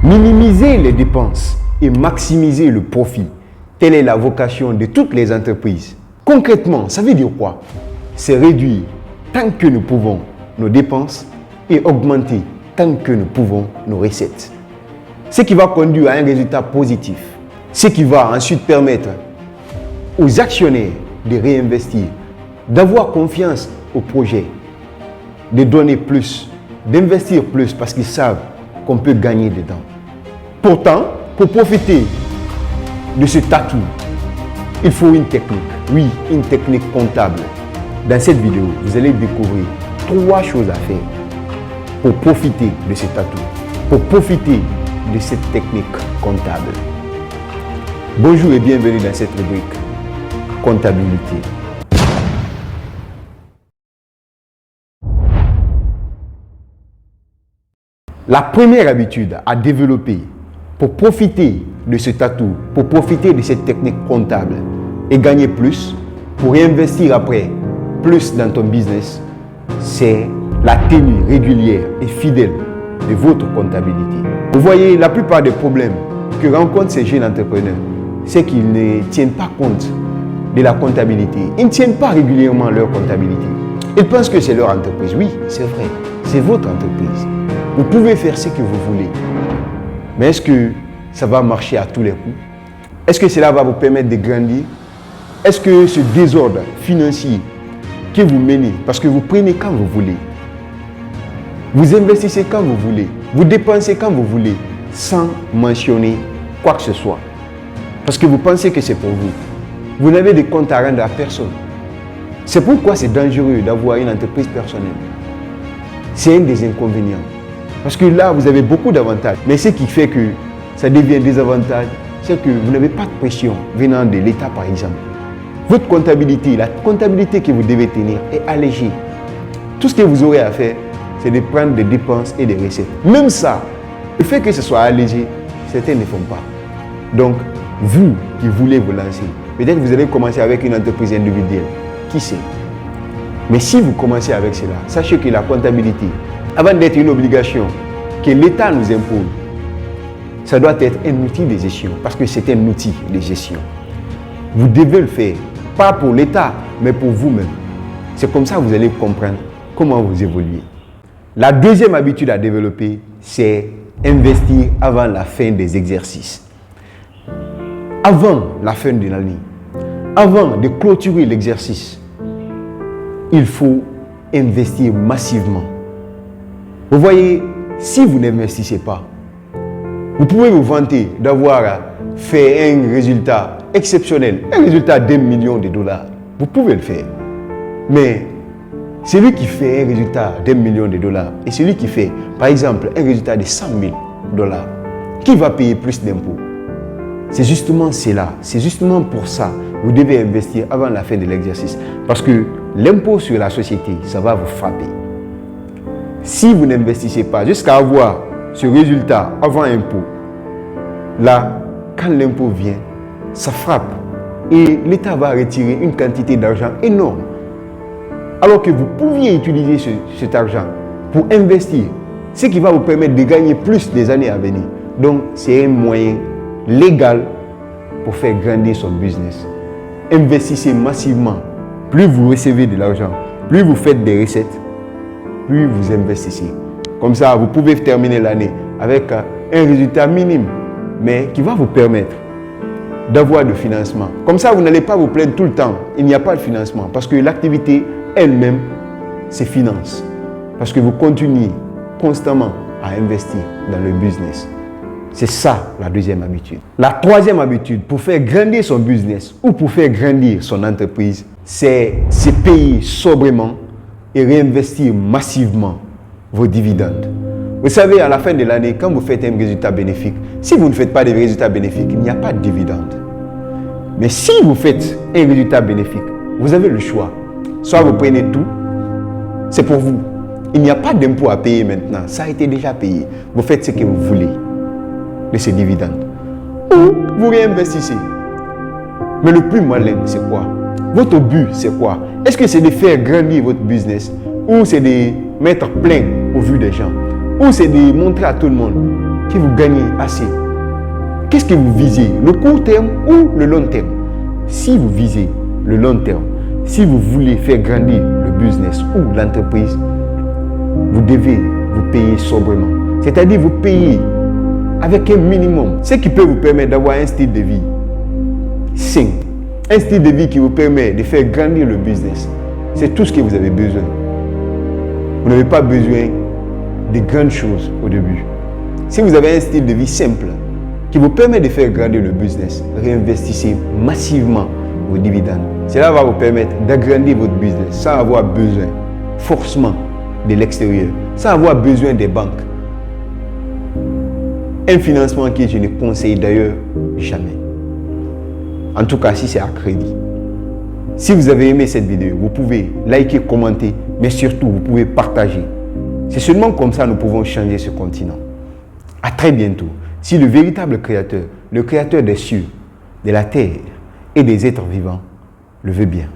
Minimiser les dépenses et maximiser le profit. Telle est la vocation de toutes les entreprises. Concrètement, ça veut dire quoi? C'est réduire tant que nous pouvons nos dépenses et augmenter tant que nous pouvons nos recettes. Ce qui va conduire à un résultat positif. Ce qui va ensuite permettre aux actionnaires de réinvestir, d'avoir confiance au projet, de donner plus, d'investir plus parce qu'ils savent qu'on peut gagner dedans. Pourtant, pour profiter de ce atout, il faut une technique. Oui, une technique comptable. Dans cette vidéo, vous allez découvrir 3 choses à faire pour profiter de cet atout, pour profiter de cette technique comptable. Bonjour et bienvenue dans cette rubrique comptabilité. La première habitude à développer pour profiter de cet atout, pour profiter de cette technique comptable et gagner plus, pour réinvestir après plus dans ton business, c'est la tenue régulière et fidèle de votre comptabilité. Vous voyez, la plupart des problèmes que rencontrent ces jeunes entrepreneurs, c'est qu'ils ne tiennent pas compte de la comptabilité. Ils ne tiennent pas régulièrement leur comptabilité. Ils pensent que c'est leur entreprise. Oui, c'est vrai, c'est votre entreprise. Vous pouvez faire ce que vous voulez. Mais est-ce que ça va marcher à tous les coups? Est-ce que cela va vous permettre de grandir? Est-ce que ce désordre financier que vous menez, parce que vous prenez quand vous voulez, vous investissez quand vous voulez, vous dépensez quand vous voulez, sans mentionner quoi que ce soit, parce que vous pensez que c'est pour vous, vous n'avez de compte à rendre à personne. C'est pourquoi c'est dangereux d'avoir une entreprise personnelle. C'est un des inconvénients. Parce que là, vous avez beaucoup d'avantages. Mais ce qui fait que ça devient des avantages, c'est que vous n'avez pas de pression venant de l'État, par exemple. Votre comptabilité, la comptabilité que vous devez tenir est allégée. Tout ce que vous aurez à faire, c'est de prendre des dépenses et des recettes. Même ça, le fait que ce soit allégé, certains ne font pas. Donc, vous qui voulez vous lancer, peut-être que vous allez commencer avec une entreprise individuelle. Qui sait? Mais si vous commencez avec cela, sachez que la comptabilité, avant d'être une obligation que l'État nous impose, ça doit être un outil de gestion, parce que c'est un outil de gestion. Vous devez le faire, pas pour l'État, mais pour vous-même. C'est comme ça que vous allez comprendre comment vous évoluez. La deuxième habitude à développer, c'est investir avant la fin des exercices. Avant la fin de l'année, avant de clôturer l'exercice, il faut investir massivement. Vous voyez, si vous n'investissez pas, vous pouvez vous vanter d'avoir fait un résultat exceptionnel, un résultat d'1 million de dollars. Vous pouvez le faire. Mais celui qui fait un résultat d'1 million de dollars et celui qui fait, par exemple, un résultat de 100 000 dollars, qui va payer plus d'impôts? C'est justement cela, c'est justement pour ça que vous devez investir avant la fin de l'exercice. Parce que l'impôt sur la société, ça va vous frapper. Si vous n'investissez pas jusqu'à avoir ce résultat avant impôt, là, quand l'impôt vient, ça frappe et l'État va retirer une quantité d'argent énorme. Alors que vous pouviez utiliser cet argent pour investir, ce qui va vous permettre de gagner plus des années à venir. Donc, c'est un moyen légal pour faire grandir son business. Investissez massivement. Plus vous recevez de l'argent, plus vous faites des recettes, plus vous investissez. Comme ça, vous pouvez terminer l'année avec un résultat minime, mais qui va vous permettre d'avoir du financement. Comme ça, vous n'allez pas vous plaindre tout le temps. Il n'y a pas de financement parce que l'activité elle-même se finance. Parce que vous continuez constamment à investir dans le business. C'est ça la deuxième habitude. La troisième habitude pour faire grandir son business ou pour faire grandir son entreprise, c'est se payer sobrement et réinvestir massivement vos dividendes. Vous savez, à la fin de l'année, quand vous faites un résultat bénéfique, si vous ne faites pas de résultats bénéfiques, il n'y a pas de dividendes. Mais si vous faites un résultat bénéfique, vous avez le choix. Soit vous prenez tout, c'est pour vous. Il n'y a pas d'impôt à payer maintenant, ça a été déjà payé. Vous faites ce que vous voulez de ces dividendes. Ou vous réinvestissez. Mais le plus malin, c'est quoi? Votre but, c'est quoi? Est-ce que c'est de faire grandir votre business? Ou c'est de mettre plein au vu des gens? Ou c'est de montrer à tout le monde que vous gagnez assez. Qu'est-ce que vous visez? Le court terme ou le long terme? Si vous visez le long terme, si vous voulez faire grandir le business ou l'entreprise, vous devez vous payer sobrement. C'est-à-dire vous payer avec un minimum. Ce qui peut vous permettre d'avoir un style de vie sain. Un style de vie qui vous permet de faire grandir le business. C'est tout ce que vous avez besoin. Vous n'avez pas besoin de grandes choses au début. Si vous avez un style de vie simple qui vous permet de faire grandir le business, réinvestissez massivement vos dividendes. Cela va vous permettre d'agrandir votre business sans avoir besoin forcément de l'extérieur, sans avoir besoin des banques. Un financement que je ne conseille d'ailleurs jamais. En tout cas, si c'est à crédit. Si vous avez aimé cette vidéo, vous pouvez liker, commenter, mais surtout, vous pouvez partager. C'est seulement comme ça que nous pouvons changer ce continent. À très bientôt. Si le véritable créateur, le créateur des cieux, de la terre et des êtres vivants, le veut bien.